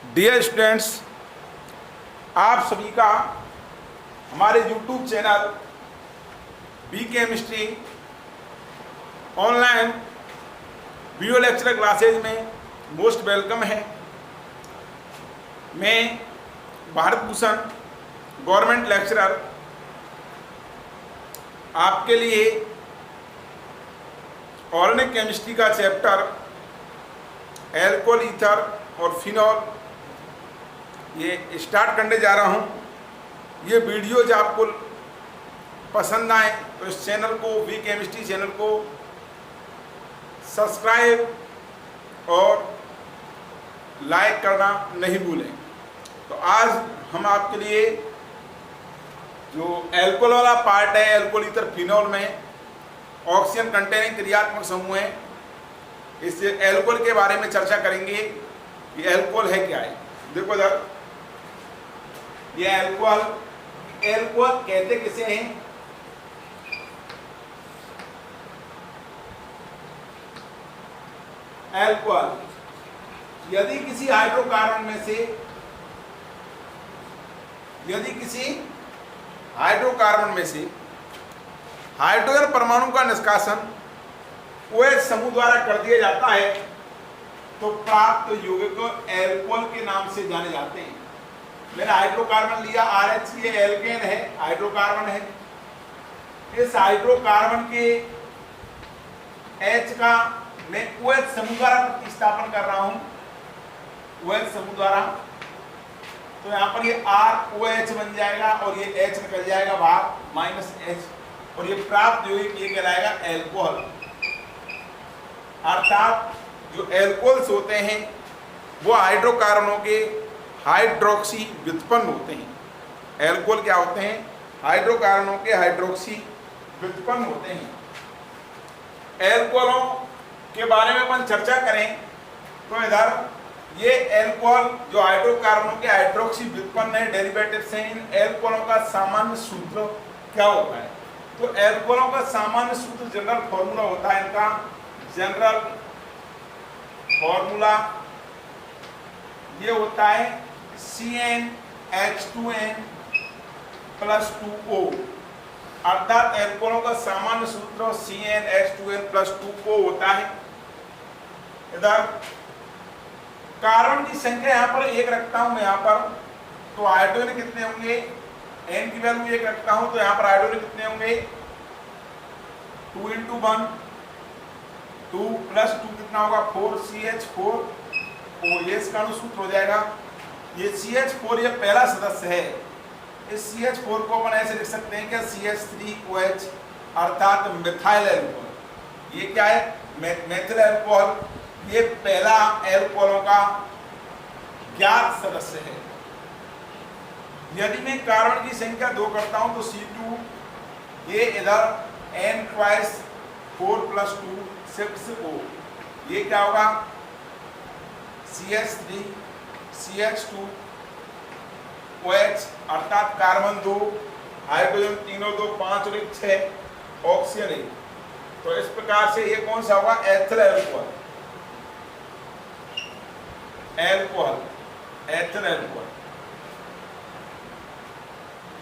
Dear students, आप सभी का हमारे YouTube channel B chemistry online video lecture classes में मोस्ट वेलकम है। मैं भारत भूषण गवर्नमेंट लेक्चरर आपके लिए ऑर्गेनिक केमिस्ट्री का चैप्टर एल्कोहल, ईथर और फिनॉल ये स्टार्ट करने जा रहा हूँ। ये वीडियोज आपको पसंद आए तो इस चैनल को, वी केमिस्ट्री चैनल को सब्सक्राइब और लाइक करना नहीं भूलें। तो आज हम आपके लिए जो एल्कोहल वाला पार्ट है, एल्कोहल, ईथर, फिनॉल में ऑक्सीजन कंटेनिंग क्रियात्मक समूह है, इस एल्कोहल के बारे में चर्चा करेंगे कि एल्कोहल है क्या है। देखो इधर, ये एल्कोहल कहते किसे हैं? एल्कोहल यदि किसी हाइड्रोकार्बन में से हाइड्रोजन परमाणु का निष्कासन OH समूह द्वारा कर दिया जाता है तो प्राप्त यौगिक को एल्कोहल के नाम से जाने जाते हैं। मैंने हाइड्रोकार्बन लिया, RH, ये एल्केन है, हाइड्रोकार्बन है। इस हाइड्रोकार्बन के H का मैं OH समूह द्वारा प्रतिस्थापन कर रहा हूं, OH समूह द्वारा, तो यहाँ पर ये ROH बन जाएगा और ये H निकल जाएगा बाहर, -H, और ये प्राप्त यौगिक ये कहलाएगा एल्कोहल। अर्थात जो एल्कोहल्स होते हैं वो हाइड्रोकार्बनों के हाइड्रोक्सी व्युत्पन्न होते हैं। एल्कोहल क्या होते हैं? हाइड्रोकार्बनों के हाइड्रोक्सी व्युत्पन्न होते हैं। एल्कोहलों के बारे में अपन चर्चा करें तो इधर ये एल्कोहल जो हाइड्रोकार्बनों के हाइड्रोक्सी व्युत्पन्न है, डेरिवेटिव से, इन एल्कोहलों का सामान्य सूत्र क्या होता है? तो एल्कोहलों का सामान्य सूत्र, जनरल फॉर्मूला होता है इनका, जनरल फॉर्मूला ये होता है CnH2n + 2O। अर्थात एल्कोहलों का सामान्य सूत्र CnH2n + 2O होता है। इधर कार्बन की संख्या यहाँ पर 1 रखता हूं मैं, यहाँ पर तो हाइड्रोजन कितने होंगे? N की वैल्यू 1 रखता हूं तो यहाँ पर हाइड्रोजन कितने होंगे? 2 × 1, 2 + 2 कितना होगा? 4, CH4O, ये इसका अनुसूत्र हो जाएगा। ये CH4 ये पहला सदस्य है। इस CH4 को अपन ऐसे लिख सकते हैं क्या? CH3OH, अर्थात मिथाइल एल्कोहल। ये क्या है? Methyl alcohol. ये पहला एल्कोहलों का ज्ञात सदस्य है। यदि मैं कार्बन की संख्या 2 करता हूं तो C2, ये इधर N × 4 + 2 6O, ये क्या होगा? CH3 CH2 OH, अर्थात कार्बन 2, हाइड्रोजन तीनों 2, 5 और 1 6, ऑक्सीजन 1। तो इस प्रकार से ये कौन सा होगा? Ethyl alcohol, ethyl alcohol.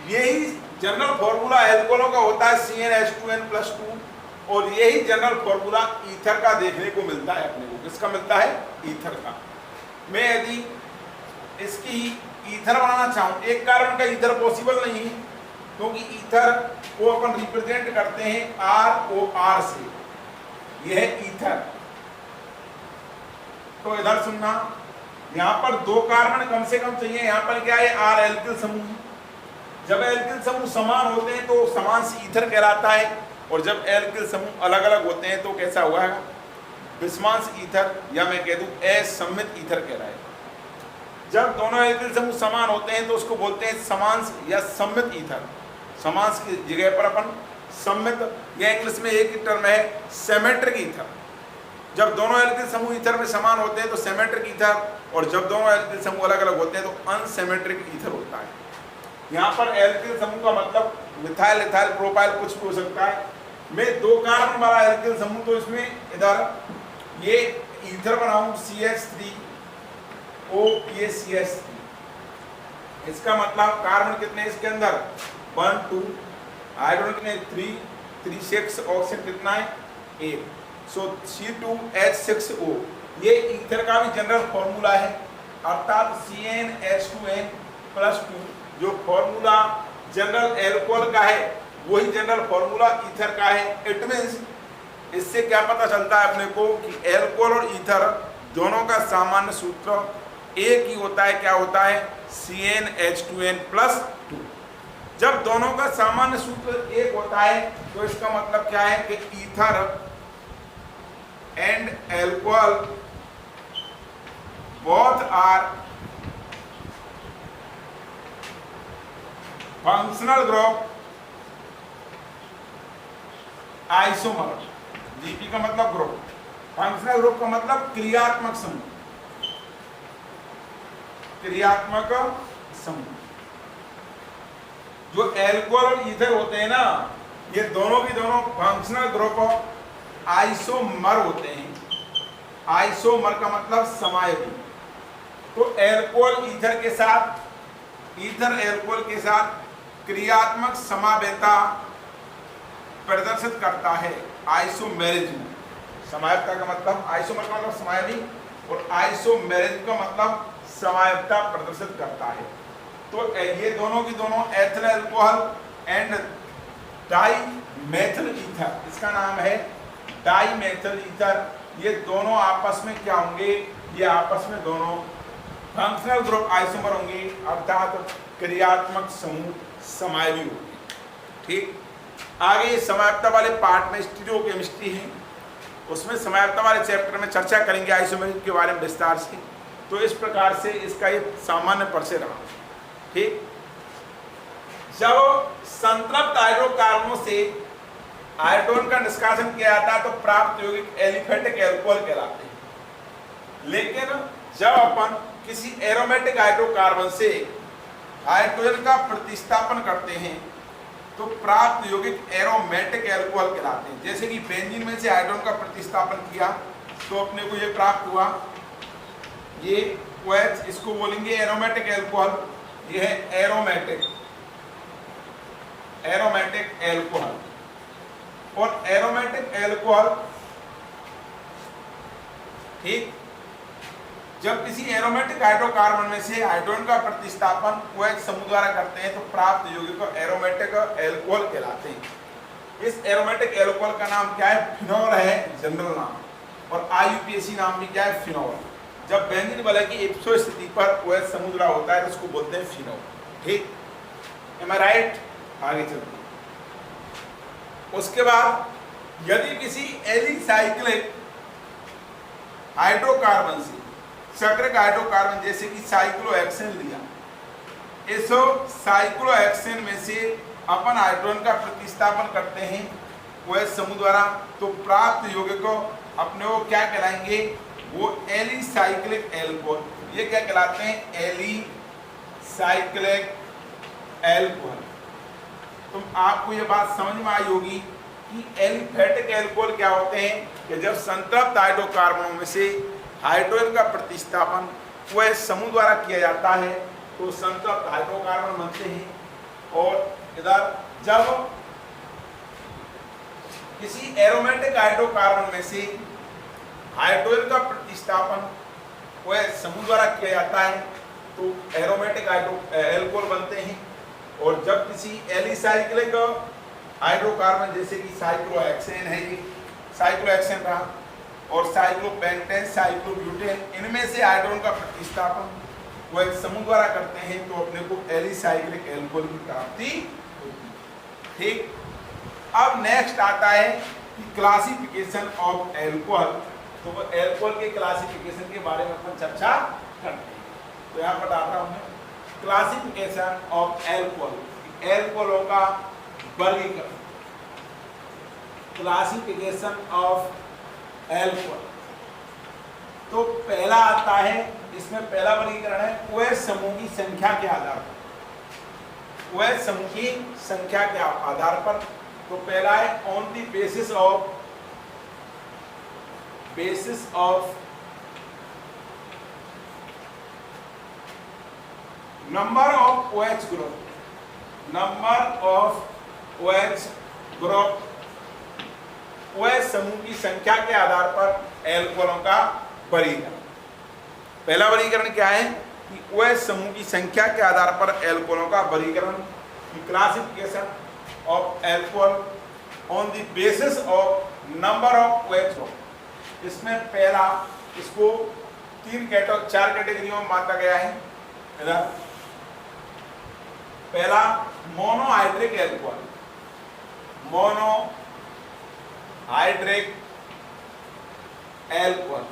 यही जनरल फॉर्मूला एल्कोहलों का होता है CnH2n + 2, और यही जनरल फॉर्मूला ईथर का देखने को मिलता है अपने को। किसका मिलता है? ईथर का। मैं यदि इसकी ईथर बनाना चाहूं, एक कार्बन का ईथर पॉसिबल नहीं है, क्योंकि ईथर को अपन रिप्रेजेंट करते हैं ROR से, यह है ईथर। तो इधर सुनना, यहाँ पर 2 कार्बन कम से कम चाहिए। यहाँ पर क्या है? R एल्किल समूह। जब एल्किल समूह समान होते हैं तो समान से ईथर कहलाता है, और जब एल्किल समूह अलग अलग होते हैं तो कैसा हुआ है? विषमांश ईथर, या मैं कह दूं असम्मित ईथर कहलाएगा। जब दोनों एल्किल समूह समान होते हैं तो उसको बोलते हैं समांश या सम्मित ईथर। समांश की जगह पर अपन सम्मित, या इंग्लिश में एक ही टर्म है सिमेट्रिक ईथर। जब दोनों एल्किल समूह ईथर में समान होते हैं तो सिमेट्रिक ईथर, और जब दोनों एल्किल समूह अलग अलग होते हैं तो अनसिमेट्रिक ईथर होता है। यहाँ पर एल्किल समूह का मतलब मिथाइल, इथाइल, प्रोपाइल कुछ भी हो सकता है। मैं 2 कार्बन वाला एल्किल समूह, तो इसमें इधर ये ईथर बनाऊं CH3 OPaCH3। इसका मतलब कार्बन कितने इसके अंदर 1 2, हाइड्रोजन कितने 3 3 6, ऑक्सीजन कितना है 1, सो C2H6O। ये ईथर का भी जनरल फॉर्मूला है, अर्थात CnH2n+2 जो फॉर्मूला जनरल एल्कोहल का है वही जनरल फॉर्मूला ईथर का है। इट मींस इससे क्या पता चलता है अपने को कि एल्कोहल और ईथर दोनों का सामान्य सूत्र एक ही होता है। क्या होता है CnH2n+2। जब दोनों का सामान्य सूत्र एक होता है तो इसका मतलब क्या है कि ether and alcohol both are functional group isomer. GP का मतलब ग्रुप, फंक्शनल ग्रुप का मतलब क्रियात्मक समूह, क्रियात्मक समूह। जो एल्कोहल और ईथर होते हैं ना, ये दोनों की दोनों फंक्शनल ग्रुप आइसोमर होते हैं। आइसोमर का मतलब समायोगी। तो एल्कोहल ईथर के साथ, ईथर एल्कोहल के साथ क्रियात्मक समावेता प्रदर्शित करता है आइसोमेरिज्म। समायवता का मतलब, आइसोमर का मतलब समायोगी और आइसोमेरिज्म का मतलब समायवता प्रदर्शित करता है। तो ये दोनों की दोनों ethyl alcohol and dimethyl ether, इसका नाम है डाईमेथिल ईथर। ये दोनों आपस में क्या होंगे, ये आपस में दोनों फंक्शनल ग्रुप आइसोमर होंगे, अर्थात क्रियात्मक समूह समायोगी होंगे। ठीक, आगे ये समायवता वाले पार्ट में स्टीरियोकेमिस्ट्री है, उसमें समायवता वाले चैप्टर में चर्चा करेंगे आइसोमेरिज्म के बारे में विस्तार से। तो इस प्रकार से इसका ये सामान्य परिचय रहा। ठीक, जब संतृप्त हाइड्रोकार्बनों से हाइड्रोजन का निष्कासन किया जाता है तो प्राप्त यौगिक एलिफेटिक एल्कोहल कहलाते हैं। लेकिन जब अपन किसी एरोमेटिक हाइड्रोकार्बन से हाइड्रोजन का प्रतिस्थापन करते हैं तो प्राप्त यौगिक एरोमेटिक एल्कोहल कहलाते हैं। जैसे कि बेंजीन में से हाइड्रोजन का प्रतिस्थापन किया तो अपने को ये प्राप्त हुआ, ये OH, इसको बोलेंगे एरोमेटिक एल्कोहल। ये है एरोमेटिक एल्कोहल। और एरोमेटिक एल्कोहल, ठीक, जब किसी एरोमेटिक हाइड्रोकार्बन में से हाइड्रोजन का प्रतिस्थापन OH समूह द्वारा करते हैं तो प्राप्त यौगिक एरोमेटिक एल्कोहल कहलाते हैं। इस एरोमेटिक एल्कोहल का नाम क्या है, फिनोल है जनरल नाम, और IUPAC नाम भी क्या है, फिनोल। जब बेंजीन वलय की इप्सो स्थिति पर OH समूह द्वारा होता है तो उसको बोलते हैं फिनोल। ठीक, एम आई राइट? आगे चलते हैं। उसके बाद यदि किसी एलिसाइक्लिक हाइड्रोकार्बन से चक्रिक हाइड्रोकार्बन जैसे कि साइक्लोहेक्सेन लिया, इस साइक्लोहेक्सेन में से अपन हाइड्रोजन का प्रतिस्थापन करते हैं OH समूह द्वारा तो प्राप्त यौगिक को अपने को क्या कहलाएंगे, वो एलिसाइक्लिक एल्कोहल। ये क्या कहलाते हैं, एलिसाइक्लिक एल्कोहल। तुम आपको ये बात समझ में आई होगी कि एलिफेटिक एल्कोहल क्या होते हैं कि जब संतृप्त हाइड्रोकार्बनों में से हाइड्रोजन का प्रतिस्थापन OH समूह द्वारा किया जाता है तो संतृप्त हाइड्रोकार्बन बनते हैं। और इधर जब किसी एरोमेटिक हाइड्रोकार्बन में से हाइड्रोजन का प्रतिस्थापन OH समूह द्वारा किया जाता है तो एरोमेटिक एल्कोहल बनते हैं। और जब किसी एलिसाइक्लिक हाइड्रोकार्बन जैसे कि साइक्लोहेक्सेन है, ये साइक्लोहेक्सेन रहा, और साइक्लोपेंटेन, साइक्लोब्यूटेन, इनमें से हाइड्रोजन का प्रतिस्थापन OH समूह द्वारा करते हैं तो अपने को एलिसाइक्लिक एल्कोहल की प्राप्ति होती है। ठीक, अब नेक्स्ट आता है कि क्लासिफिकेशन ऑफ एल्कोहल। तो वो एल्कोहल के क्लासिफिकेशन के बारे में अपन चर्चा करते हैं। तो यहाँ बताता हूँ मैं क्लासिफिकेशन ऑफ एल्कोहल, एल्कोहलों का वर्गीकरण। क्लासिफिकेशन ऑफ एल्कोहल, तो पहला आता है, इसमें पहला वर्गीकरण है OH समूह की संख्या के आधार पर। OH समूह की संख्या के आधार पर तो पहला है on the basis of number of OH group, number of OH group, OH समूह की संख्या के आधार पर एल्कोहलों का वर्गीकरण। पहला वर्गीकरण क्या है कि OH समूह की संख्या के आधार पर एल्कोहलों का वर्गीकरण, classification of alcohol on the basis of number of OH group. इसमें पहला, इसको चार कैटेगरियों में बांटा गया है। पहला मोनोहाइड्रिक एल्कोहल, मोनोहाइड्रिक एल्कोहल।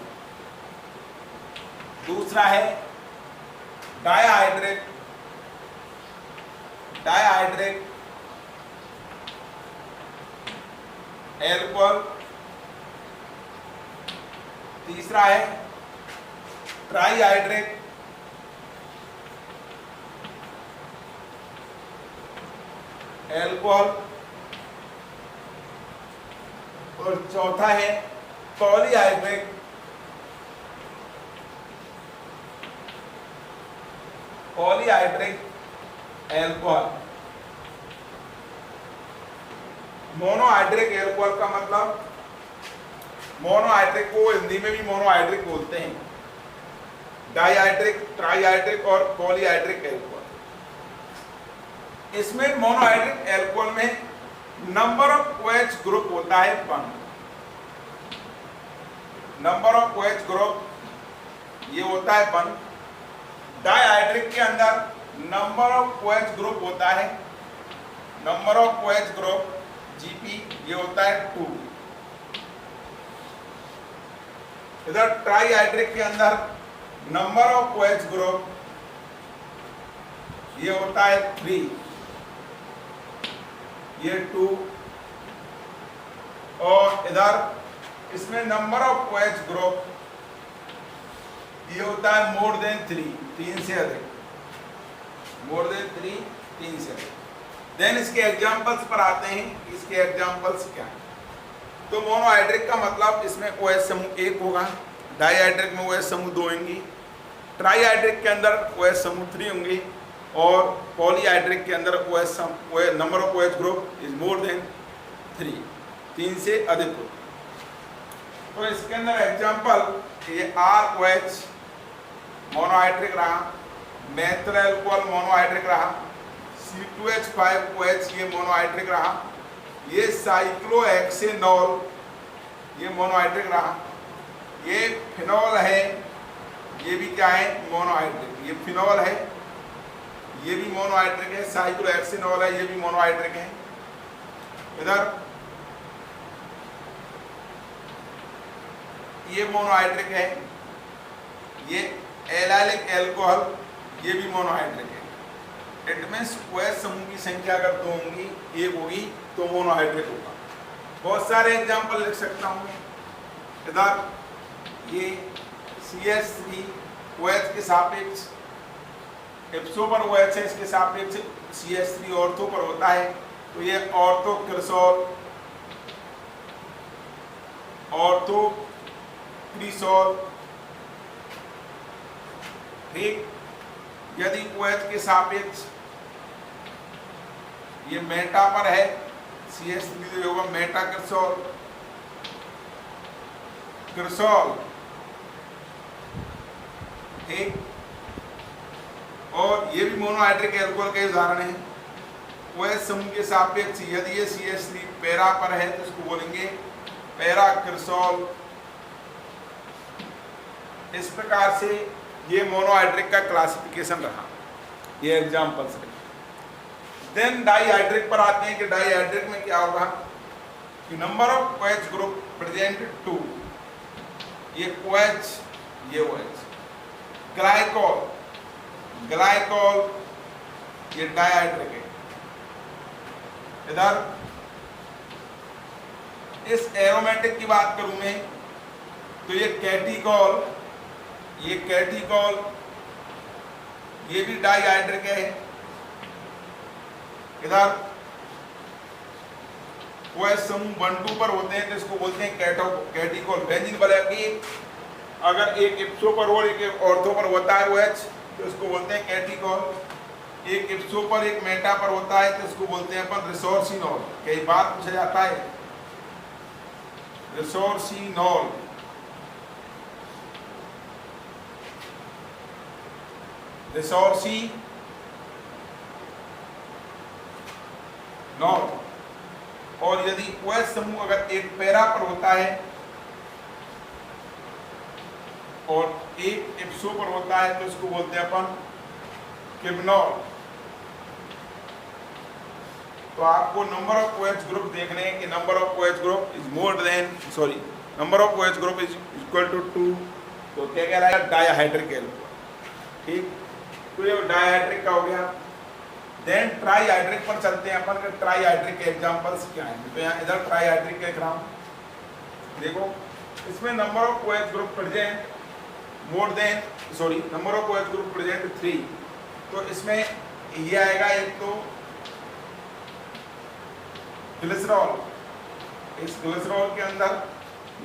दूसरा है डायहाइड्रिक एल्कोहल। तीसरा है ट्राईहाइड्रिक एल्कोहल। और चौथा है पॉलीहाइड्रिक एल्कोहल। मोनोहाइड्रिक एल्कोहल का मतलब, मोनोहाइड्रिक को हिंदी में भी मोनोहाइड्रिक बोलते हैं, डाईहाइड्रिक, ट्राईहाइड्रिक और पॉलीहाइड्रिक एल्कोहल। इसमें मोनोहाइड्रिक एल्कोहल में नंबर ऑफ OH ग्रुप होता है 1। नंबर ऑफ OH ग्रुप ये होता है 1। डाईहाइड्रिक के अंदर नंबर ऑफ OH ग्रुप होता है, number of OH group GP ये होता है 2। इधर ट्राईहाइड्रिक के अंदर नंबर ऑफ OH ग्रुप ये होता है 3, ये 2। और इधर इसमें नंबर ऑफ OH ग्रुप ये होता है मोर देन 3, 3 से अधिक, मोर देन 3, 3 से अधिक। देन इसके एग्जांपल्स पर आते हैं, इसके एग्जांपल्स क्या हैं। तो मोनोहाइड्रिक का मतलब इसमें OH समूह 1 होगा, डाईहाइड्रिक में OH समूह 2 होंगी, ट्राईहाइड्रिक के अंदर OH समूह 3 होंगे, और पॉलीहाइड्रिक के अंदर number of OH group is more than 3, 3 से अधिक हो। तो इसके अंदर एग्जांपल ये ROH मोनोहाइड्रिक रहा, मेथिल अल्कोहल मोनोहाइड्रिक रहा, C2H5OH ये मोनोहाइड्रिक रहा, ये साइक्लोहेक्सेनॉल ये मोनोहाइड्रिक रहा, ये फिनॉल है, ये भी क्या है मोनोहाइड्रिक, ये फिनॉल है, ये भी मोनोहाइड्रिक है, साइक्लोहेक्सेनॉल है, ये भी मोनोहाइड्रिक है। इधर ये मोनोहाइड्रिक है, ये एलाइलिक अल्कोहल ये भी मोनोहाइड्रिक है। इट मींस OH समूह की संख्या अगर 2 होंगी, 1 होगी तो मोनोहाइड्रिक होगा। बहुत सारे एग्जांपल लिख सकता हूँ। इधर ये CH3OH के सापेक्ष इप्सो पर OH है, इसके सापेक्ष CH3 ऑर्थो पर होता है, तो ये ऑर्थोक्रिसॉल, ऑर्थोक्रिसॉल। ठीक, यदि OH के सापेक्ष ये मेटा पर है, CH3 जो होगा मेटाक्रिसॉल, क्रिसॉल। ठीक, और ये भी मोनोहाइड्रिक एल्कोहल के उदाहरण है। OH समूह के सापेक्ष यदि ये CH3 पैरा पर है तो इसको बोलेंगे पैराक्रिसॉल। इस प्रकार से ये मोनोहाइड्रिक का क्लासिफिकेशन रहा, ये एग्जांपल्स रहे। देन डाईहाइड्रिक पर आते हैं कि डाईहाइड्रिक में क्या होगा कि number of OH group present 2, ये OH ये OH। ग्लाइकोल ये डाईहाइड्रिक है। इधर इस एरोमेटिक की बात करूं मैं तो ये कैटिकॉल, ये कैटिकॉल ये भी डाईहाइड्रिक है। इधर OH समूह 1, 2 पर होते हैं तो इसको बोलते हैं कैटिकॉल। बेंजीन वाला की अगर एक इप्सो पर और एक ऑर्थो पर होता है OH तो इसको बोलते हैं कैटिकॉल। एक इप्सो पर एक मेटा पर होता है तो इसको बोलते हैं अपन रिसोर्सिनॉल। कई बार पूछा जाता है रिसोर्सिनॉल। रिसोर्सिनॉल। और यदि OH समूह अगर एक पैरा पर होता है और एक इप्सो पर होता है तो इसको बोलते हैं अपन किबनॉल। तो आपको नंबर ऑफ OH ग्रुप देखने हैं कि number of OH group is more than number of OH group is equal to 2। तो क्या कह रहा है? Dihydric alcohol. ठीक, तो ये डायहाइड्रिक का हो गया। देन ट्राईहाइड्रिक पर चलते हैं अपन। ट्राईहाइड्रिक के एग्जांपल्स क्या हैं? तो यहाँ इधर ट्राईहाइड्रिक के ग्राम देखो, इसमें number of OH group present number of OH group present 3। तो इसमें ये आएगा एक तो ग्लिसरॉल। इस ग्लिसरॉल के अंदर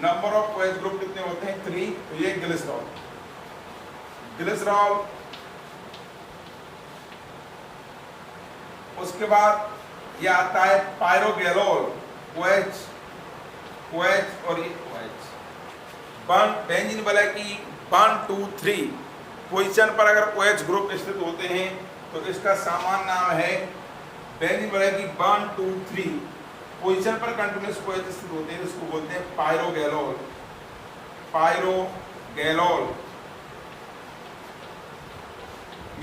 नंबर ऑफ OH ग्रुप कितने होते हैं? 3। तो ये ग्लिसरॉल। उसके बाद ये आता है पायरोगैलोल। OH और ये OH बेंजीन वाला की 1 2 3 पोजीशन पर अगर OH ग्रुप स्थित होते हैं तो इसका सामान्य नाम है बेंजीन वाला की 1 2 3 पोजीशन पर कंटिन्यूस OH स्थित होते हैं, इसको बोलते हैं पायरोगैलोल।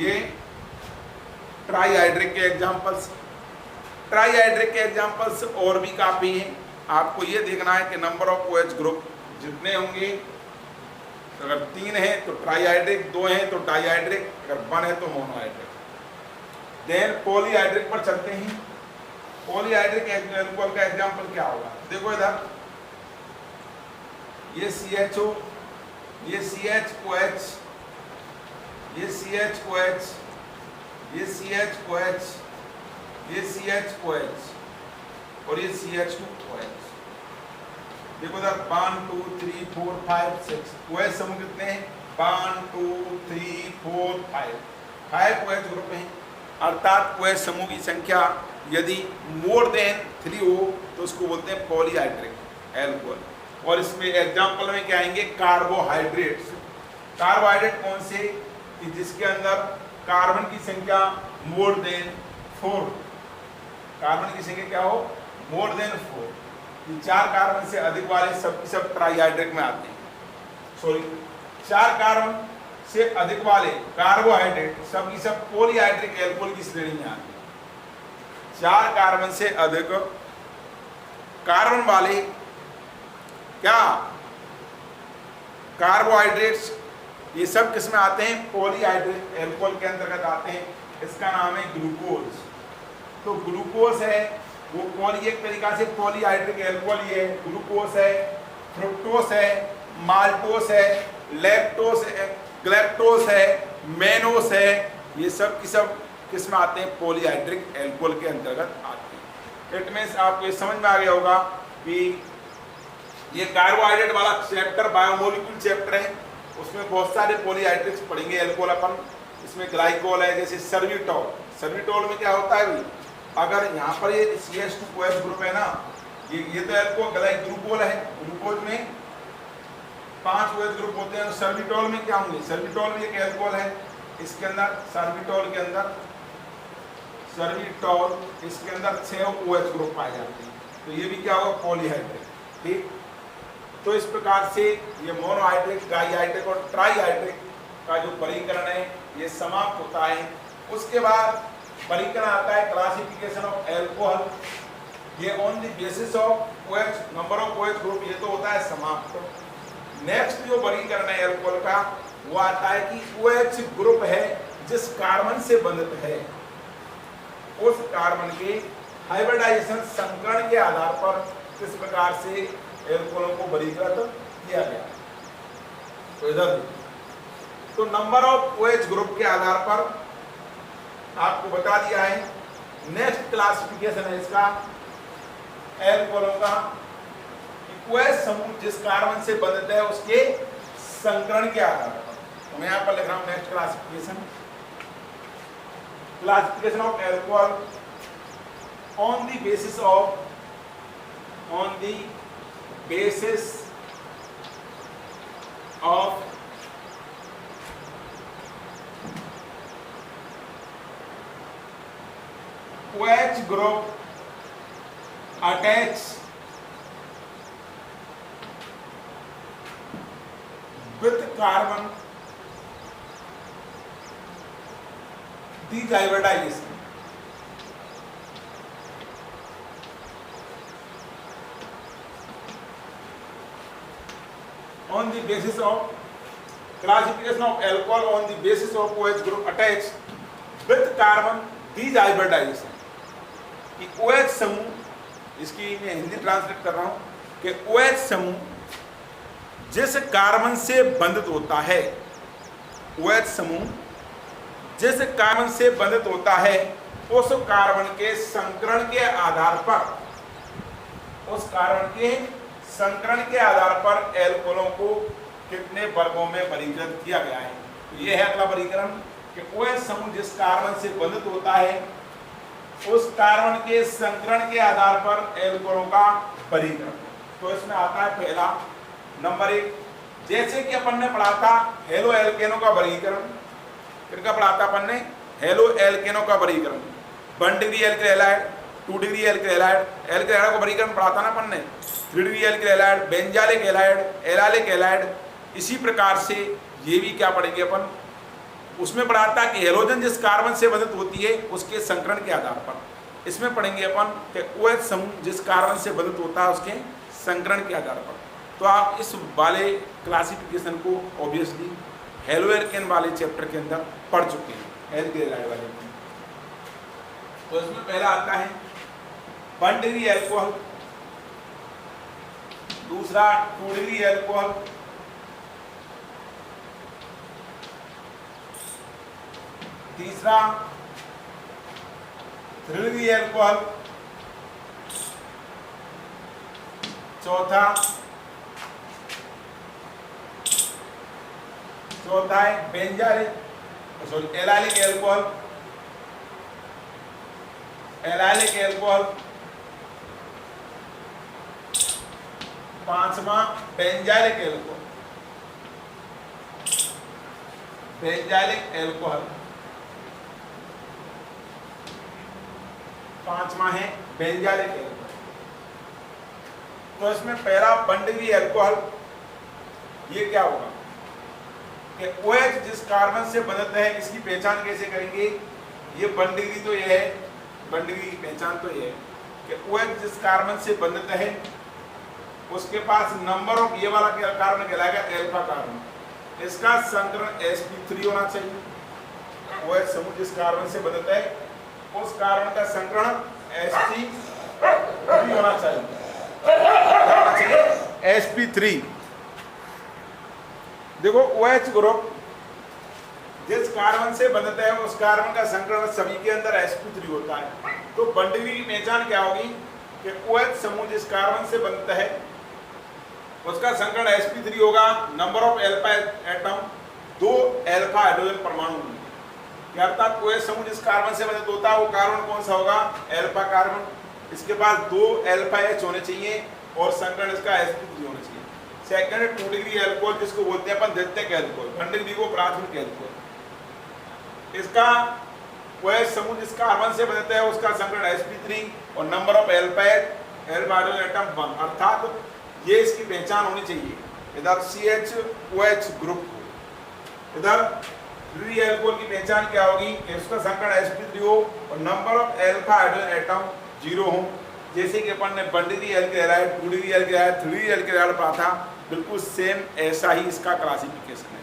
ये ट्राईहाइड्रिक के एग्जांपल्स। ट्राईहाइड्रिक के एग्जांपल्स और भी काफी हैं। आपको ये देखना है कि नंबर ऑफ OH ग्रुप जितने होंगे, अगर 3 है तो ट्राईहाइड्रिक, 2 है तो डाईहाइड्रिक, अगर 1 है तो मोनोहाइड्रिक। देन पॉलीहाइड्रिक पर चलते हैं। पॉलीहाइड्रिक एल्कोहल का एग्जांपल क्या होगा? देखो इधर ये CHO, ये CHOH, ये CHOH, ये CHOH, ये CHOH और ये CH2OH। देखो इधर 1 2 3 4 5 6 OH समूह कितने हैं? 1 2 3 4 5 OH ग्रुप हैं। अर्थात OH समूह की संख्या यदि मोर देन 3 हो तो उसको बोलते हैं पॉलीहाइड्रिक एल्कोहल। और इसमें एग्जांपल में क्या आएंगे? कार्बोहाइड्रेट्स। कार्बोहाइड्रेट कौन से? कि जिसके अंदर कार्बन की संख्या मोर देन 4। कार्बन की संख्या क्या हो? More than 4। 4 कार्बन से अधिक वाले सब ट्राईहाइड्रिक में आते हैं। 4 कार्बन से अधिक वाले कार्बोहाइड्रेट सब पॉलीहाइड्रिक एल्कोहल की श्रेणी में आते हैं। 4 कार्बन से अधिक कार्बन वाले क्या कार्बोहाइड्रेट्स, ये सब किस में आते हैं? पॉलीहाइड्रिक एल्कोहल के अंतर्गत आते हैं। इसका नाम है ग्लूकोज। तो ग्लूकोज है वो एक तरीका से पॉलीहाइड्रिक एल्कोहल ये है। ग्लूकोज है, फ्रुक्टोज है, माल्टोज है, लैक्टोज है, ग्लैक्टोज है, मेनोज है, ये सब की सब किस में आते हैं? पॉलीहाइड्रिक एल्कोहल के अंतर्गत आते हैं। इट मींस आपको ये समझ में आ गया होगा कि ये कार्बोहाइड्रेट वाला चैप्टर बायोमोलिक्यूल चैप्टर है, उसमें बहुत सारे पॉलीहाइड्रिक्स पढ़ेंगे एल्कोहल अपन। इसमें ग्लाइकोल है, जैसे सर्विटॉल। सर्विटॉल में क्या होता है भाई? अगर यहाँ पर ये CH2OH ग्रुप है ना, ये तो एल्कोहल ग्लूकोल है। ग्लूकोज में 5 OH ग्रुप होते हैं। सर्विटॉल में क्या होंगे? सर्विटॉल भी एक एल्कोहल है। इसके अंदर सर्विटॉल के अंदर इसके अंदर 6 OH ग्रुप पाए जाते हैं। तो ये भी क्या होगा? पॉलीहाइड्रिक। ठीक, तो इस प्रकार से ये मोनोहाइड्रिक, डाईहाइड्रिक और ट्राईहाइड्रिक का जो वर्गीकरण है ये समाप्त होता है। उसके बाद वर्गीकरण आता है क्लासिफिकेशन ऑफ एल्कोहल। ये on the basis of OH number of OH group, ये तो होता है समाप्त। नेक्स्ट जो वर्गीकरण है एल्कोहल का वो आता है कि OH ग्रुप है जिस कार्बन से बंधित है, उस कार्बन के हाइब्रिडाइजेशन संकरण के आधार पर किस प्रकार से एल्कोहलों को वर्गीकृत किया गया। तो इधर तो नंबर ऑफ OH ग्रुप के आधार पर आपको बता दिया है। नेक्स्ट क्लासिफिकेशन है इसका एल्कोहलों का, OH समूह जिस कार्बन से बंधित है उसके संकरण के आधार पर। मैं यहाँ पर लिख रहा हूँ next classification, classification of alcohol on the basis of OH group attached with carbon dehybridization. On the basis of classification of alcohol on the basis of OH group attached with carbon dehybridization. कि OH समूह, इसकी मैं Hindi translate कर रहा हूं कि OH समूह जिस कार्बन से बंधित होता है, OH समूह जिस कार्बन से बंधित होता है, उस कार्बन के संकरण के आधार पर, उस कार्बन के संकरण के आधार पर एल्कोहलों को कितने वर्गों में वर्गीकृत किया गया है। तो यह है अगला वर्गीकरण कि OH समूह जिस कार्बन से बंधित होता है, उस कार्बन के संकरण के आधार पर एल्कोहलों का वर्गीकरण। तो इसमें आता है पहला नंबर 1, जैसे कि अपन ने पढ़ा था हेलो एल्केनों का वर्गीकरण, किनका पढ़ा था अपन ने? हेलो एल्केनों का वर्गीकरण। 1 degree alkyl halide, 2 degree alkyl halide, alkyl halide का वर्गीकरण पढ़ा था ना अपन ने। 3 degree alkyl halide, benzylic halide, allylic halide. इसी प्रकार से ये भी क्या पढ़ेंगे अपन, उसमें पढ़ा था कि हेलोजन जिस कार्बन से बंधित होती है उसके संकरण के आधार पर। इसमें पढ़ेंगे अपन कि OH समूह जिस कार्बन से बंधित होता है उसके संकरण के आधार पर। तो आप इस वाले क्लासिफिकेशन को ऑब्वियसली हेलो एल्केन वाले चैप्टर के अंदर पढ़ चुके हैं, एल्किल हैलाइड वाले में। तो इसमें पहला आता है 1 डिग्री एल्कोहल, दूसरा 2 डिग्री एल्कोहल, तीसरा 3 डिग्री एल्कोहल, चौथा है बेंजालिक एलालिक एल्कोहल, पांचवा बेंजालिक एल्कोहल, पांचवा है बेंजालिक एल्कोहल। तो इसमें पहला 1 डिग्री एल्कोहल, ये क्या होगा कि OH जिस कार्बन से बंधित है, इसकी पहचान कैसे करेंगे? ये 1 डिग्री तो ये है, 1 डिग्री की पहचान तो ये है कि OH जिस कार्बन से बंधित है उसके पास नंबर ऑफ, ये वाला कार्बन कहलाएगा एल्फा कार्बन, इसका संकरण sp3 होना चाहिए। OH समूह जिस कार्बन से बंधित है उस कार्बन का संकरण sp3 होना चाहिए, sp3। देखो OH ग्रुप जिस कार्बन से बंधता है उस कार्बन का संकरण सभी के अंदर sp3 होता है। तो 1 डिग्री की पहचान क्या होगी कि OH समूह जिस कार्बन से बनता है उसका संकरण sp3 होगा। Number of alpha atom, 2 alpha hydrogen परमाणु। क्या अर्थात OH समूह जिस कार्बन से बंधित होता है वो कार्बन कौन सा होगा? Alpha carbon. इसके पास 2 एल्फा H होने चाहिए और संकरण इसका sp3 होना चाहिए। सेकंड 2 डिग्री एल्कोहल जिसको बोलते हैं अपन द्वितीयक एल्कोहल, 1 डिग्री को प्राथमिक एल्कोहल। इसका OH समूह जिस कार्बन से बनता है उसका संकरण sp3 और number of alpha hydrogen atom 1। अर्थात ये इसकी पहचान होनी चाहिए, इधर CH-OH ग्रुप को। इधर 3 डिग्री एल्कोहल की पहचान क्या होगी? इसका संकरण sp3 हो और number of alpha hydrogen atom 0 हो। जैसे कि अपन ने 1 degree alkyl halide, 2 degree alkyl halide, 3 degree alkyl halide पढ़ा था, बिल्कुल सेम ऐसा ही इसका क्लासिफिकेशन है।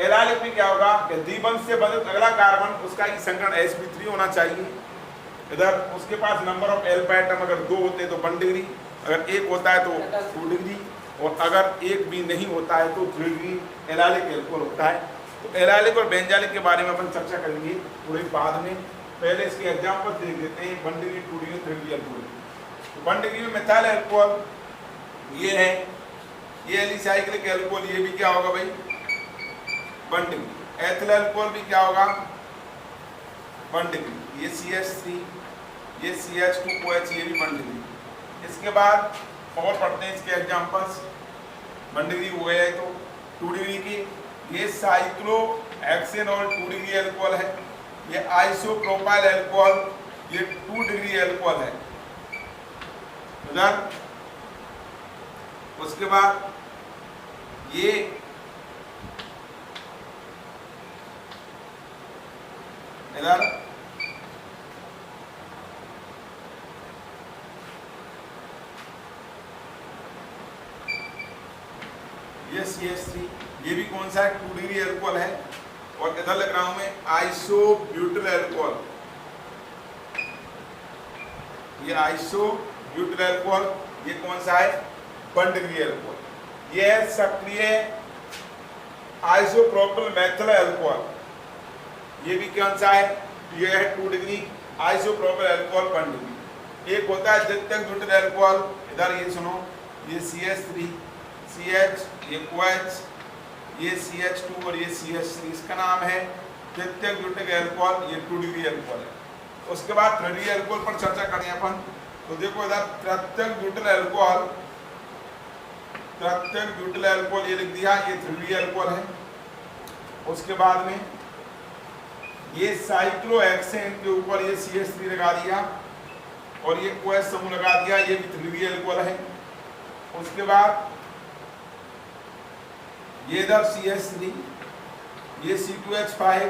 एलालिक में क्या होगा कि द्विबंध से बंधित अगला कार्बन उसका ही संकरण sp3 होना चाहिए। इधर उसके पास नंबर ऑफ एल्फा एटम अगर 2 होते तो 1 डिग्री, अगर 1 होता है तो 2 डिग्री, और अगर 1 भी नहीं होता है तो 3 डिग्री एलालिक एल्कोहल होता है। तो एलालिक और बेंजालिक के बारे में अपन चर्चा करेंगे थोड़ी बाद में। पहले इसके एग्जाम्पल देख देते हैं, 1 degree, 2 degree, 3 degree alcohol. 1 degree में मिथाइल एल्कोहल ये है, ये एलिसाइक्लिक एल्कोहल, ये भी क्या होगा भाई? 1 डिग्री। एथिल अल्कोहल भी क्या होगा 1 डिग्री। ये CH3, ये CH2OH, ये भी 1 डिग्री। इसके बाद और पढ़ते हैं इसके एग्जांपल्स। 1 डिग्री हुए है तो 2 डिग्री की ये साइक्लोहेक्सेनॉल 2 डिग्री अल्कोहल है। ये आइसोप्रोपाइल अल्कोहल ये 2 डिग्री अल्कोहल है उधर। उसके बाद ये इधर ये CH3, ये भी कौन सा है 2 डिग्री अल्कोहल है। और इधर लिख रहा हूं मैं आइसोब्यूटिल अल्कोहल, ये आइसोब्यूटिल अल्कोहल ये कौन सा है 1 डिग्री अल्कोहल। ये है सक्रिय आइसोप्रोपिल मेथिल अल्कोहल, ये भी कौन सा है, ये है 2 डिग्री आइसोप्रोपिल अल्कोहल 1 डिग्री। एक होता है द्वितीयक ब्यूटिल अल्कोहल, इधर ये सुनो, ये CH3, CH, ये OH, ये CH2 और ये CH3, इसका नाम है द्वितीयक ब्यूटिल अल्कोहल, ये 2 डिग्री अल्कोहल है। उसके बाद 3 डिग्री अल्कोहल पर चर्चा करें अपन, तो देखो इधर तृतीयक ब्यूटिल अल्कोहल, तृतीयक ब्यूटिल अल्कोहल ये लिख दिया, ये 3 डिग्री अल्कोहल है। उसके बाद में ये साइक्लोहेक्सेन के ऊपर ये CH3 लगा दिया और ये OH समूह लगा दिया, ये भी 3 डिग्री अल्कोहल है। उसके बाद ये इधर CH3, ये C2H5,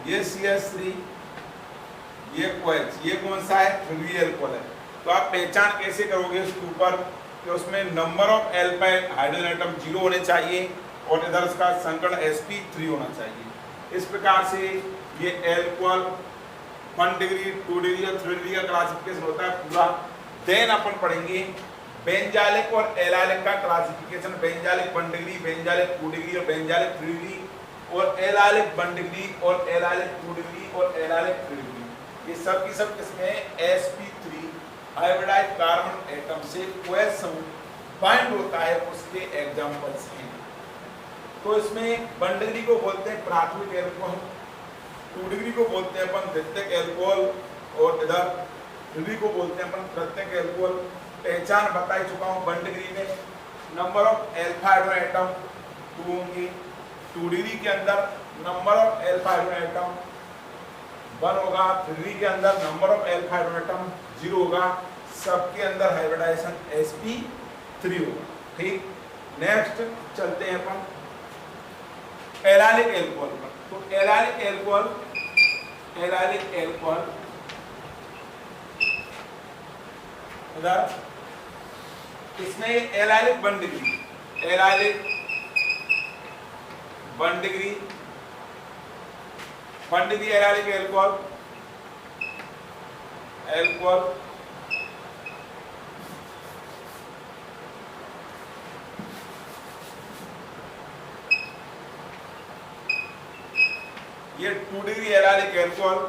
ये CH3, ये OH, ये कौन सा है 3 डिग्री अल्कोहल है। तो आप पहचान कैसे करोगे उसके ऊपर कि उसमें नंबर ऑफ एल्पाइल हाइड्रोजन एटम 0 होने चाहिए और इधर उसका संकरण sp3 होना चाहिए। इस प्रकार से ये अल्कोहल 1 डिग्री 2 डिग्री और 3 डिग्री का क्लासिफिकेशन होता है पूरा। देन अपन पढ़ेंगे बेंजालिक और एलाइलिक का क्लासिफिकेशन। बेंजालिक 1 डिग्री, बेंजालिक 2 डिग्री और बेंजालिक 3 डिग्री, और एलाइलिक 1 डिग्री और एलाइलिक 2 डिग्री और एलाइलिक 3 डिग्री। ये सब की सब किसमें sp3 हाइब्रिडाइज्ड कार्बन एटम से OH समूह बाइंड होता है, उसके एग्जांपल्स हैं। तो इसमें 1 डिग्री को बोलते हैं प्राथमिक अल्कोहल, 2 डिग्री को बोलते हैं अपन द्वितीयक अल्कोहल, और इधर 3 डिग्री को बोलते हैं अपन तृतीयक अल्कोहल। पहचान बता ही चुका हूँ। 1 डिग्री में number of alpha hydrogen atom 2 होंगे, 2 डिग्री के अंदर number of alpha hydrogen atom 1 होगा, 3 डिग्री के अंदर number of alpha hydrogen atom 0 होगा, सबके अंदर हाइब्रिडाइजेशन sp3 होगा। ठीक, नेक्स्ट चलते हैं अपन एलाइलिक अल्कोहल पर। तो एलाइलिक अल्कोहल, एलाइलिक अल्कोहल इधर इसमें allylic 1 degree, allylic 1 degree, 1 degree allylic alcohol, alcohol ये 2 degree allylic alcohol,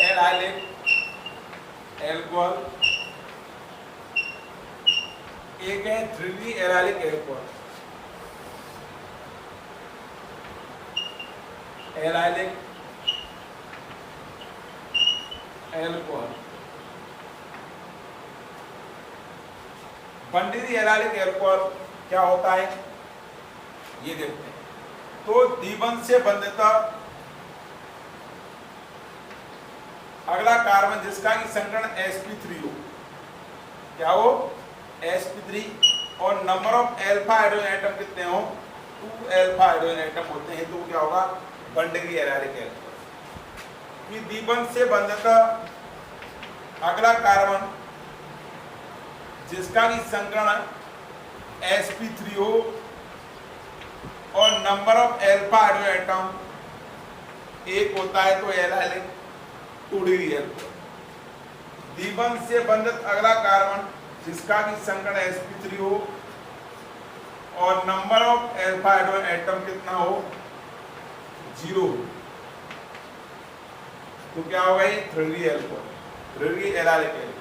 allylic alcohol, एक है 3 degree allylic alcohol, allylic alcohol. 1 degree allylic alcohol क्या होता है ये देखते हैं। तो द्विबंध से बंधता अगला कार्बन जिसका कि संकरण sp3 हो, क्या हो sp3, और number of alpha hydrogen atom कितने हो 2 एल्फा हाइड्रोजन एटम होते हैं, तो क्या होगा 1 डिग्री एलाइलिक अल्कोहल। कि द्विबंध से बंधता अगला कार्बन जिसका कि संकरण sp3 हो और number of alpha hydrogen atom 1 होता है, तो एलाइलिक 2 डिग्री अल्कोहल। द्विबंध से बंधित अगला कार्बन जिसका कि संकरण sp3 हो और number of alpha hydrogen atom कितना हो 0 हो, तो क्या होगा ये 3 degree alcohol, 3 degree allylic alcohol.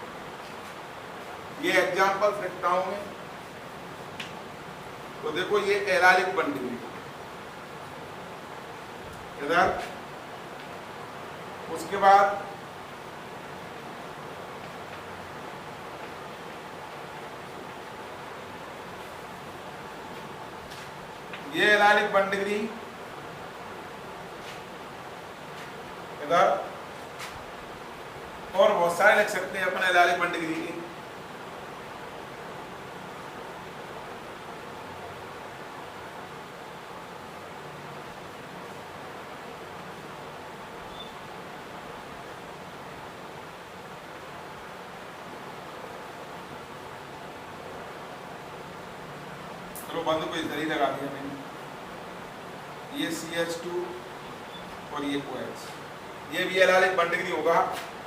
ये एग्जांपल्स लिखता हूं मैं। तो देखो ये एलालिक बॉन्ड डिग्री इधर, उसके बाद ये एलालिक बॉन्ड डिग्री इधर, और बहुत सारे लिख सकते हैं अपन एलालिक बॉन्ड डिग्री की। चलो बंद को इधर ही लगा दिया मैंने। ये CH2 और ये OH, ये भी एलालिक बॉन्ड डिग्री होगा।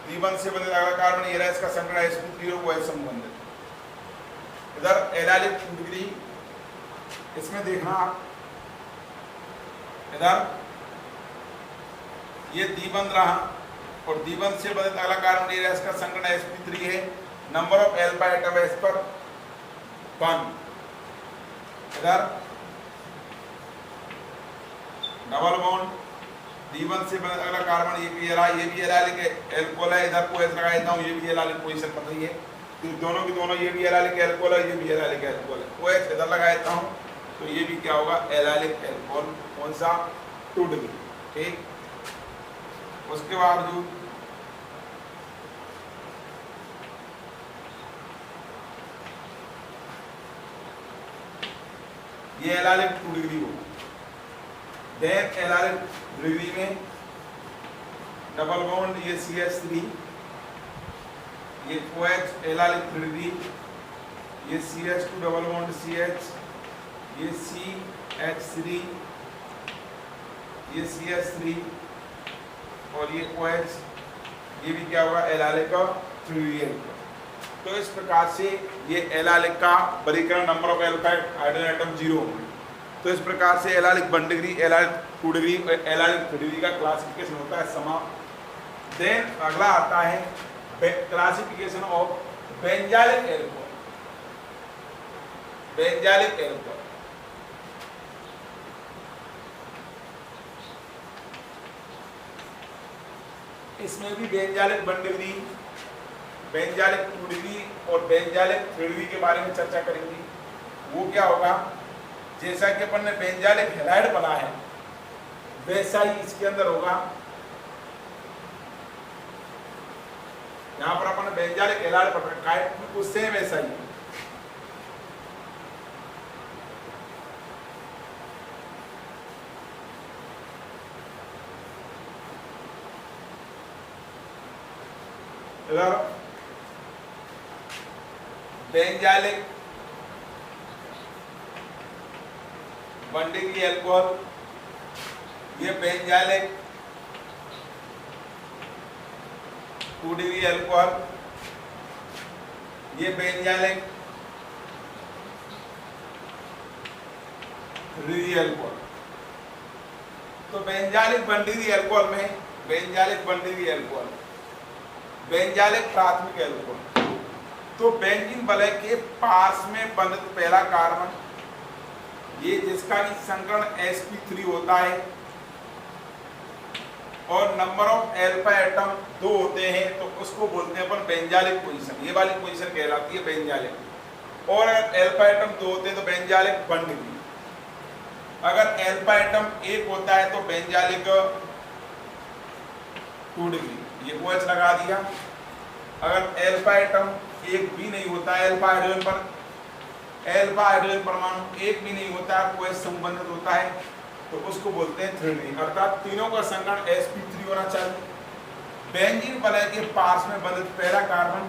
D1 से बंधित अगला कार्बन ये रहा, इसका संकरण sp3 और OH संबंधित। इधर एलालिक डिग्री, इसमें देखना आप, इधर ये D1 रहा और D1 से बंधित अगला कार्बन ये रहा, इसका संकरण sp3 है। नंबर ऑफ एल्फा एटम है इस पर 1। इधर डबल बॉन्ड D1 से बना अगला कार्बन ये भी एलालिक एल्कोहल है। इधर को ऐसे लगा देता हूँ, ये भी एलालिक पोजीशन पता ही है। तो दोनों की दोनों, ये भी एलालिक एल्कोहल है, ये भी एलालिक एल्कोहल है। OH इधर लगा देता हूँ, तो ये भी क्या होगा, एलालिक एल्कोहल। कौन सा, 2 डिग्री। ठीक, उसके बावजूद ये एलालिक 2 डिग्री होगा। देन एलालिक डिग्री में डबल बॉन्ड ये CH3, ये OH एलालिक डिग्री, ये CH2 डबल बॉन्ड CH, ये CH3, ये CH3 और ये OH, ये भी क्या होगा, एलालिक का 3 डिग्री। तो इस प्रकार से ये एलालिक का वर्गीकरण number of alpha hydrogen atom 0 होंगे। तो इस प्रकार से एलालिक 1 डिग्री, एलालिक 2 डिग्री और एलालिक 3 डिग्री का क्लासिफिकेशन होता है समाप्त। देन अगला आता है क्लासिफिकेशन ऑफ बेंजालिक एल्कोहल। बेंजालिक एल्कोहल, इसमें भी बेंजालिक 1 डिग्री, बेंजालिक 2 डिग्री और बेंजालिक 3 डिग्री के बारे में चर्चा करेंगे। वो क्या होगा, जैसा कि अपन ने बेंजालिक हैलाइड पढ़ा है वैसा ही इसके अंदर होगा। यहाँ पर अपन ने बेंजालिक हैलाइड पढ़ रखा है, बिल्कुल सेम वैसा ही। इधर बेंजालिक 1 डिग्री एल्कोहल, ये बेंजालिक 2 डिग्री एल्कोहल, ये बेंजालिक 3 डिग्री एल्कोहल। तो बेंजालिक 1 डिग्री एल्कोहल में बेंजालिक 1 डिग्री एल्कोहल, बेंजालिक प्राथमिक एल्कोहल। तो बेंजीन वलय के पास में बंधित पहला कार्बन, ये जिसका कि संकरण sp3 होता है और नंबर ऑफ एल्फा एटम 2 होते हैं, तो उसको बोलते हैं अपन बेंजालिक पोजीशन। ये वाली पोजीशन कहलाती है बेंजालिक। और एल्फा एटम 2 होते हैं तो बेंजालिक 1 डिग्री। अगर एल्फा एटम 1 होता है तो बेंजालिक 2 डिग्री, ये OH लगा दिया। अगर एल्फा एटम 1 भी नहीं होता है, एल्फा हाइड्रोजन परमाणु 1 भी नहीं होता है, OH संबंधित होता है, तो उसको बोलते हैं 3 डिग्री। अर्थात तीनों का संकरण sp3 होना चाहिए। बेंजीन वलय के पास में बंधित पहला कार्बन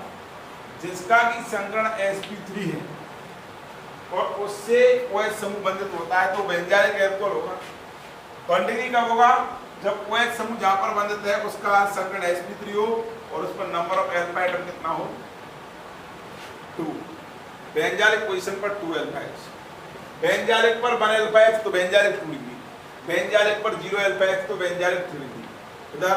जिसका कि संकरण sp3 है और उससे OH समूह बंधित होता है, तो बेंजालिक एल्कोहल होगा। 1 डिग्री कब होगा, जब OH समूह जहां पर बंधित है उसका संकरण sp3 हो और उस पर नंबर ऑफ एल्फा एटम कितना हो, 2। बेंजालिक पोजीशन पर 2 एल्फा एच, बेंजालिक पर 1 एल्फा एच तो बेंजालिक 2 डिग्री, बेंजालिक पर 0 एल्फा एच तो बेंजालिक 3 डिग्री। इधर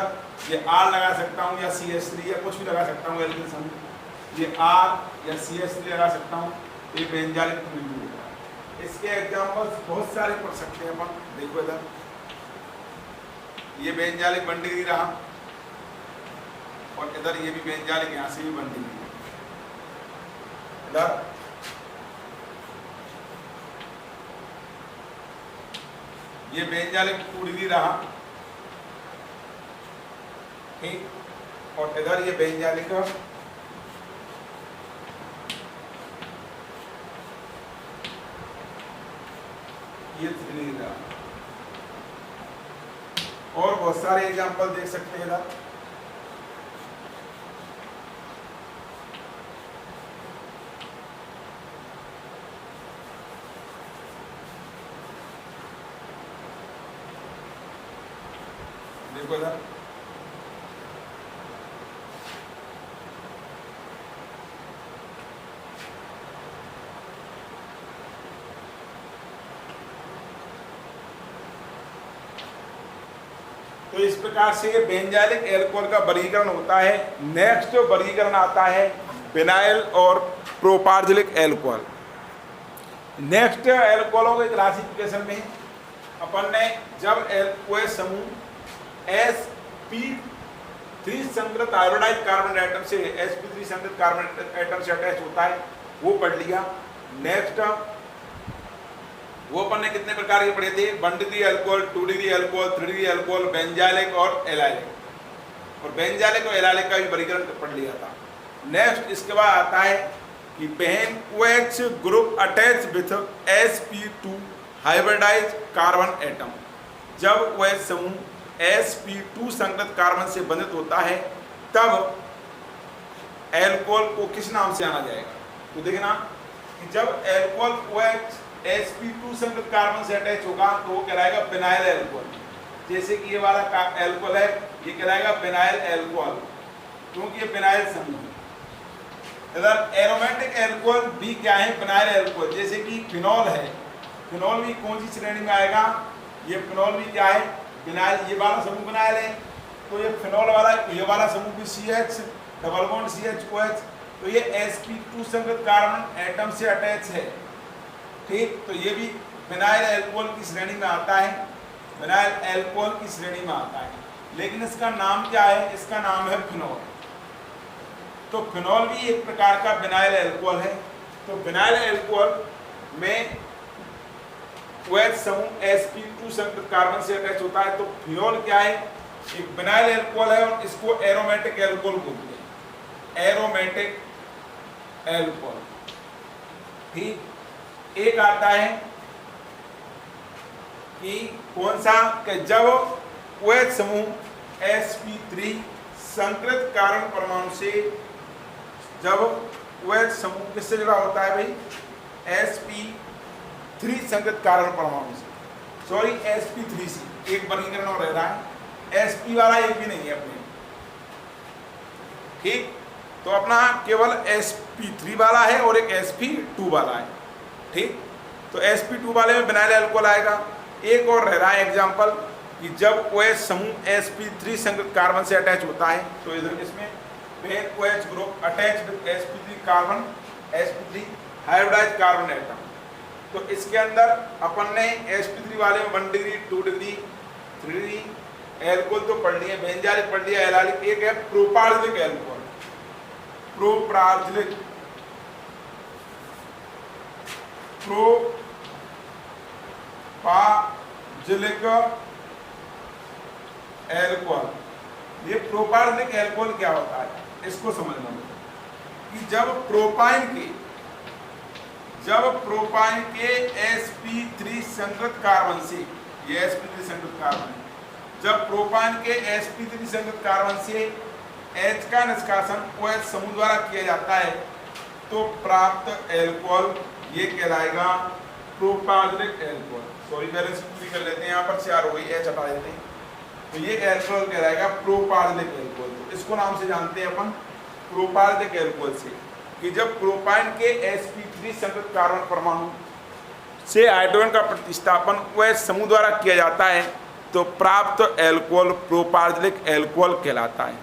ये R लगा सकता हूँ या CH3 या कुछ भी लगा सकता हूँ एल्किल समूह। ये R या CH3 लगा सकता हूँ, ये बेंजालिक बिंदु होगा। इसके एग्जांपल्स बहुत सारे पढ़ सकते हैं अपन। देखो इधर ये बेंजालिक 1 डिग्री रहा और इधर ये भी बेंजालिक, यहाँ से भी 1 डिग्री। इधर ये बेंजालिक 2 डिग्री रहा, ठीक, और इधर ये बेंजालिक ये 3 डिग्री रहा। और बहुत सारे एग्जांपल देख सकते हैं इधर। देखो इधर तो इस प्रकार से ये बेंजाइलिक एल्कोहल का वर्गीकरण होता है। नेक्स्ट जो वर्गीकरण आता है विनाइल और प्रोपार्जिलिक एल्कोहल। नेक्स्ट एल्कोहलों के क्लासिफिकेशन में अपन ने जब OH समूह sp3 संकृत आयोडाइज कार्बन एटम से sp3 संकृत कार्बन एटम से अटैच होता है, वो पढ़ लिया। नेक्स्ट वो अपन ने कितने प्रकार के पढ़े थे? 1 degree alcohol, 2 degree alcohol, 3 degree alcohol, benzylic और एलाइलिक। और बेंजाइलिक और एलाइलिक का भी वर्गीकरण पढ़ लिया था। नेक्स्ट इसके बाद आता है कि when OH group attach with sp2 hybridize carbon atom. जब OH समूह sp2 संकृत कार्बन से बंधित होता है तब एल्कोहल को किस नाम से जाना जाएगा? तो देखना कि जब एल्कोहल OH sp2 संकृत कार्बन से अटैच होगा तो वो कहलाएगा विनाइल एल्कोहल। जैसे कि ये वाला एल्कोहल है, ये कहलाएगा विनाइल एल्कोहल क्योंकि ये विनाइल समूह है। इधर एरोमेटिक एल्कोहल भी क्या है? Vinyl alcohol. जैसे कि फिनॉल है, फिनॉल भी कौन सी श्रेणी में आएगा? ये फिनॉल भी क्या है? विनाइल। ये वाला समूह विनाइल है तो ये फिनॉल वाला, ये वाला समूह भी CH double bond CH OH, तो ये sp2 संकृत कार्बन एटम से अटैच है, ठीक। तो ये भी विनाइल एल्कोहल की श्रेणी में आता है, विनाइल एल्कोहल की श्रेणी में आता है। लेकिन इसका नाम क्या है? इसका नाम है फिनॉल। तो फिनॉल भी एक प्रकार का विनाइल एल्कोहल है। तो विनाइल एल्कोहल में OH समूह sp2 संकृत कार्बन से अटैच होता है। तो फिनॉल क्या है? एक विनाइल एल्कोहल है और इसको एरोमेटिक एल्कोहल बोलते हैं, एरोमेटिक एल्कोहल, ठीक। एक आता है कि कौन सा? कि जब OH समूह sp3 संकृत कार्बन परमाणु से, जब OH समूह किससे जुड़ा होता है भाई? sp3 संकृत कार्बन परमाणु से, सॉरी sp3 से। एक वर्गीकरण और रह रहा है, sp वाला एक भी नहीं है अपने, ठीक। तो अपना केवल sp3 वाला है और एक sp2 वाला है, ठीक। तो sp2 वाले में विनाइल एल्कोहल आएगा। एक और रह रहा है एग्जाम्पल कि जब OH समूह sp3 संकृत कार्बन से अटैच होता है, तो इधर इसमें when OH group attach with sp3 carbon, sp3 hybridize carbon atom. तो इसके अंदर अपन ने sp3 वाले में 1 डिग्री, 2 डिग्री, 3 डिग्री एल्कोहल तो पढ़ लिए, बेंजाइलिक पढ़ लिया, एलाइलिक। एक है प्रोपार्जिलिक एल्कोहल, प्रोपार्जिलिक, प्रोपार्जिलिक एल्कोहल। ये प्रोपार्जिलिक एल्कोहल क्या होता है इसको समझना होगा कि जब प्रोपाइन के sp3 संकृत कार्बन से, ये sp3 संकृत कार्बन है, जब प्रोपाइन के sp3 संकृत कार्बन से H का निष्कासन OH समूह द्वारा किया जाता है तो प्राप्त एल्कोहल ये कहलाएगा प्रोपार्जिलिक एल्कोहल। सॉरी बैलेंस पूरी कर लेते हैं, यहाँ पर 4 हो गई, H हटा देते हैं। तो ये एल्कोहल कहलाएगा प्रोपार्जिलिक एल्कोहल। तो इसको नाम से जानते हैं अपन प्रोपार्जिलिक एल्कोहल से कि जब प्रोपाइन के sp3 संकृत कार्बन परमाणु से हाइड्रोजन का प्रतिस्थापन OH समूह द्वारा किया जाता है तो प्राप्त एल्कोहल प्रोपार्जिलिक एल्कोहल कहलाता है।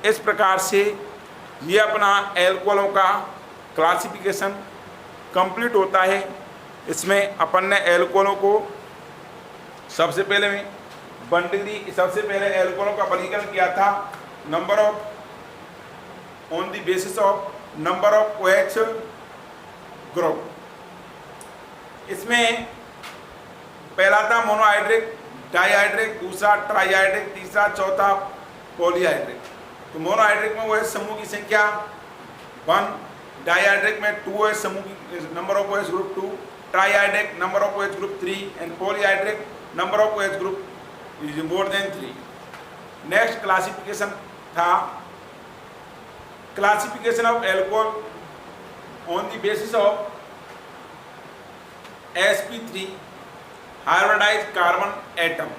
इस प्रकार से ये अपना एल्कोहलों का क्लासिफिकेशन कंप्लीट होता है। इसमें अपन ने एल्कोहलों को सबसे पहले एल्कोहलों का वर्गीकरण किया था number of on the basis of number of OH group. इसमें पहला था मोनोहाइड्रिक, डाईहाइड्रिक, दूसरा ट्राईहाइड्रिक, तीसरा चौथा पॉलीहाइड्रिक। तो मोनोहाइड्रिक में OH समूह की संख्या 1, डाईहाइड्रिक में 2 OH समूह की number of OH group 2, trihydric number of OH group 3 and polyhydric number of OH group is more than 3। Next classification था classification of alcohol on the basis of sp3 hybridised carbon atom.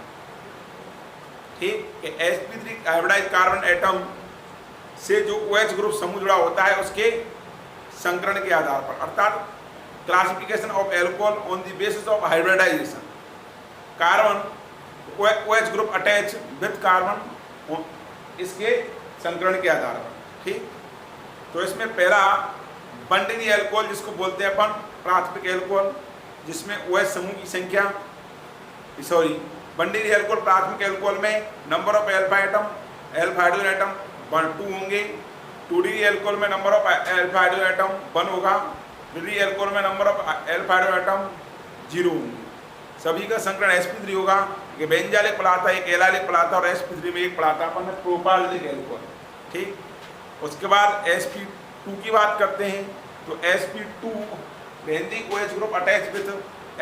ठीक है, sp3 hybridised carbon atom से जो OH group समूह जुड़ा होता है उसके संकरण के आधार पर, अर्थात classification of alcohol on the basis of hybridization carbon OH group attach with carbon इसके संकरण के आधार पर। ठीक, तो इसमें पहला बंटनी एल्कोहल जिसको बोलते हैं अपन प्राथमिक एल्कोहल, जिसमें OH समूह की संख्या बंटनी एल्कोहल प्राथमिक एल्कोहल में number of alpha hydrogen atom 2 होंगे। 2D एल्कोहल में number of alpha hydrogen atom 1 होगा। 3D एल्कोहल में number of alpha hydrogen atom 0 होंगे। सभी का संकरण sp3 होगा। ये बेंजाइलिक पढ़ाता, एक एलाइलिक पढ़ाता और sp3 में एक पढ़ाता अपन ने प्रोपाइलिक एल्कोहल। ठीक, उसके बाद sp2 की बात करते हैं तो sp2 बेंजीक OH group attach with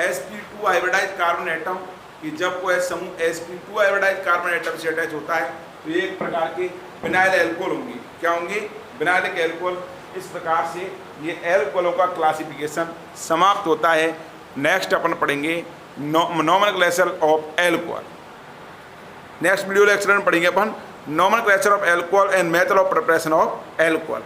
sp2 hybridised carbon atom कि जब OH समूह sp2 हाइब्रिडाइज्ड कार्बन एटम से अटैच होता है तो ये एक प्रकार के विनाइल एल्कोहल होंगे। क्या होंगे? Vinylic alcohol. इस प्रकार से ये एल्कोहलों का क्लासिफिकेशन समाप्त होता है। नेक्स्ट अपन पढ़ेंगे nomenclature of alcohol. Next video lecture में पढ़ेंगे अपन nomenclature of alcohol and method of preparation of alcohol.